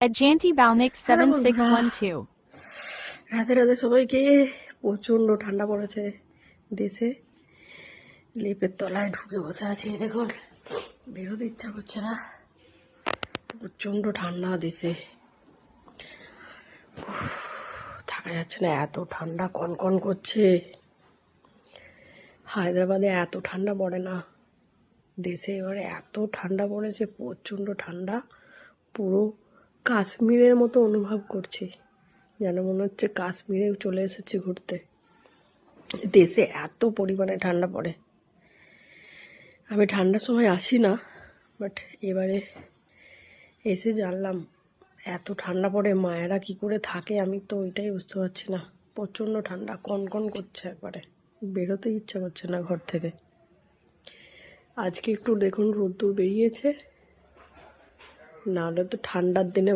Ajanti Balmix hello বন্ধুরা, 7612. রাতে রাতে সবাইকে। প্রচণ্ড ঠান্ডা পড়েছে দেশে। লেপের তলায় ঢুকে বসে আছি, দেখুন বেরোতে ইচ্ছা করছে না। প্রচণ্ড ঠান্ডা দেশে, থাকা যাচ্ছে না, এত ঠান্ডা কনকন করছে। হায়দ্রাবাদে এত ঠান্ডা পড়ে না, দেশে এবারে এত ঠান্ডা পড়েছে, প্রচণ্ড ঠান্ডা। পুরো কাশ্মীরের মতো অনুভব করছি, যেন মনে হচ্ছে কাশ্মীরেও চলে এসেছি ঘুরতে। দেশে এত পরিমাণে ঠান্ডা পড়ে। আমি ঠান্ডার সময় আসি না, বাট এবারে এসে জানলাম এত ঠান্ডা পড়ে। মায়েরা কি করে থাকে আমি তো ওইটাই বুঝতে পারছি না। প্রচণ্ড ঠান্ডা, কনকন করছে, একবারে বেরোতেই ইচ্ছা করছে না ঘর থেকে। আজকে একটু দেখুন রোদ্দুর বেরিয়েছে, নাহলে তো ঠান্ডার দিনে